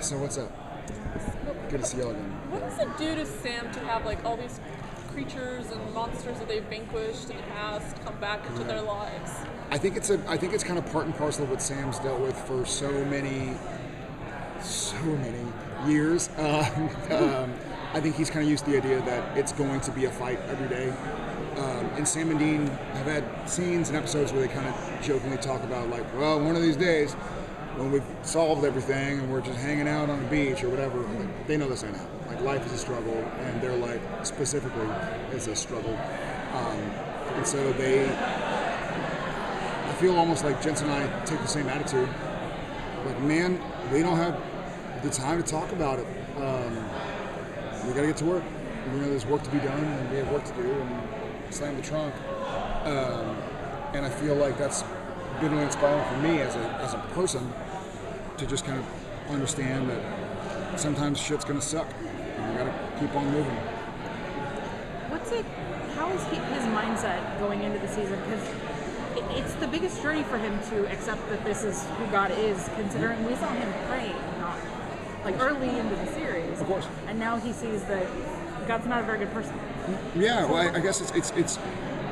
So what's up? Good to see y'all again. What does it do to Sam to have like all these creatures and monsters that they've vanquished in the past come back into their lives? I think it's kind of part and parcel of what Sam's dealt with for so many years. I think he's kind of used to the idea that it's going to be a fight every day. And Sam and Dean have had scenes and episodes where they kind of jokingly talk about like, well, one of these days when we've solved everything and we're just hanging out on the beach or whatever, like, they know this ain't happening. Like, life is a struggle, and their life specifically is a struggle. And so I feel almost like Jensen and I take the same attitude. Like, man, we don't have the time to talk about it. We gotta get to work. You know, there's work to be done, and we have work to do, and slam the trunk. And I feel like that's been really inspiring for me as a person to just kind of understand that sometimes shit's gonna suck, and we gotta keep on moving. How is his mindset going into the season? Because it's the biggest journey for him to accept that this is who God is, considering we saw him pray early into the series. Of course. And now he sees that God's not a very good person. Yeah, well, I guess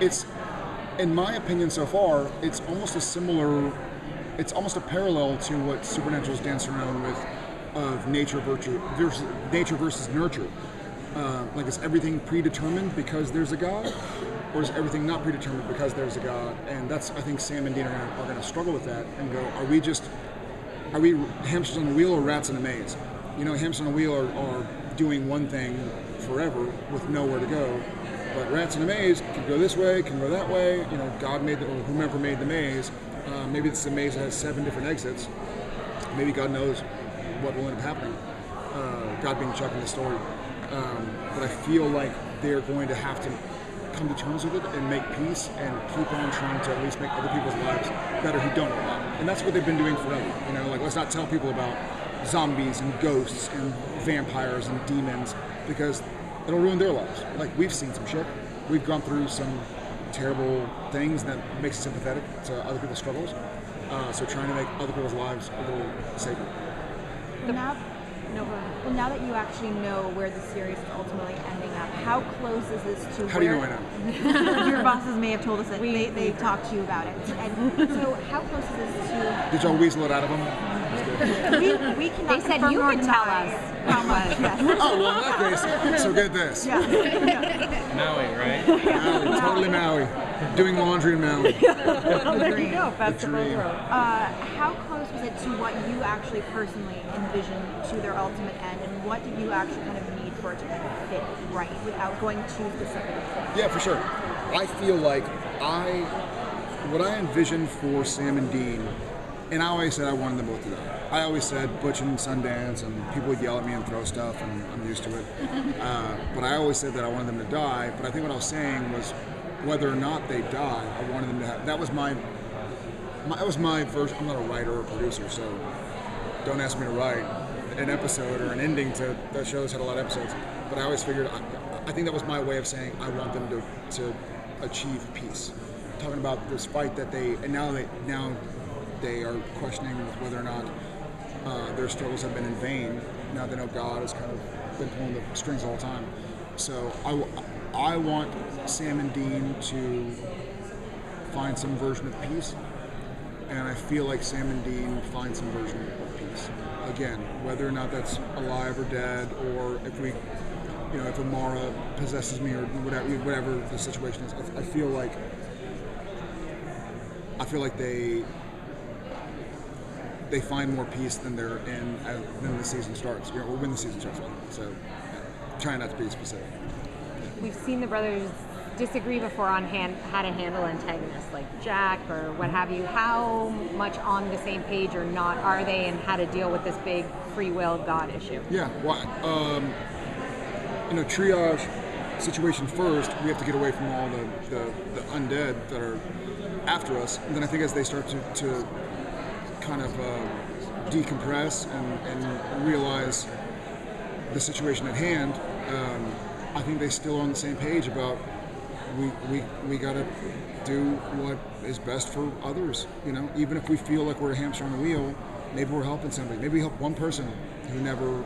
it's in my opinion so far, it's almost a parallel to what Supernatural's danced around with of nature versus nurture. Like, is everything predetermined because there's a God, or is everything not predetermined because there's a God? And that's, I think Sam and Dean are going to struggle with that and go, are we hamsters on a wheel or rats in a maze? You know, hamsters on a wheel are doing one thing forever with nowhere to go. But rats in a maze can go this way, can go that way. You know, God made or whomever made the maze. Maybe it's a maze that has 7 different exits. Maybe God knows what will end up happening. God being Chuck in the story. But I feel like they're going to have to come to terms with it and make peace and keep on trying to at least make other people's lives better who don't know about it. And that's what they've been doing forever. You know, like, let's not tell people about zombies and ghosts and vampires and demons, because it'll ruin their lives. Like, we've seen some shit. We've gone through some terrible things that makes us sympathetic to other people's struggles. So trying to make other people's lives a little safer. Now that you actually know where the series is ultimately ending up, how close is this to How do you know I know? Your bosses may have told us that they talked to you about it. And so how close is this to... Did y'all weasel it out of them? We cannot They said you could tell us how much. Yes. Oh, well, in that case, so get this. Yeah. Maui, right? Maui, totally Maui. Doing laundry in Maui. There you go. Festival dream. Road. How close was it to what you actually personally envisioned to their ultimate end, and what did you actually kind of need for it to kind of fit right without going too specific? Yeah, for sure. I feel like what I envisioned for Sam and Dean, and I always said I wanted them both to die. I always said Butch and Sundance, and people would yell at me and throw stuff, and I'm used to it. But I always said that I wanted them to die, but I think what I was saying was whether or not they die, I wanted them to have, that was my version. I'm not a writer or a producer, so don't ask me to write an episode or an ending to that show's had a lot of episodes. But I always figured, I think that was my way of saying I want them to achieve peace. Talking about this fight that now they are questioning whether or not their struggles have been in vain. Now they know God has kind of been pulling the strings the whole time. So I want Sam and Dean to find some version of peace, and I feel like Sam and Dean find some version of peace. Again, whether or not that's alive or dead, or if if Amara possesses me or whatever the situation is, I feel like they find more peace than they're in when the season starts, or when the season starts. So, trying not to be specific. We've seen the brothers disagree before on how to handle antagonists like Jack or what have you. How much on the same page or not are they, and how to deal with this big free will God issue? Yeah, well, triage situation first. We have to get away from all the undead that are after us. And then I think as they start to kind of decompress and realize the situation at hand, I think they still are on the same page about we gotta do what is best for others. Even if we feel like we're a hamster on a wheel, maybe we're helping somebody. Maybe we help one person who never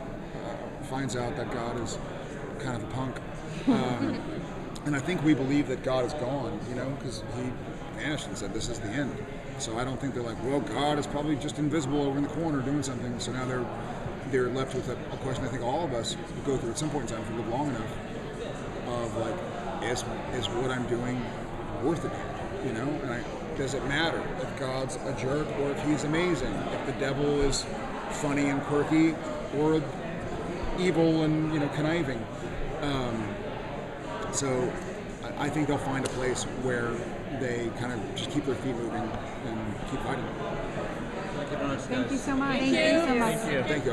finds out that God is kind of a punk. And I think we believe that God is gone, because he vanished and said, this is the end. So I don't think they're like, well, God is probably just invisible over in the corner doing something. So now they're left with a question I think all of us go through at some point in time if we live long enough, of like, is what I'm doing worth it? And does it matter if God's a jerk or if he's amazing? If the devil is funny and quirky or evil and conniving? So I think they'll find a place where they kind of just keep their feet moving and keep fighting. Thank you so much. Thank you so much. Thank you. Thank you.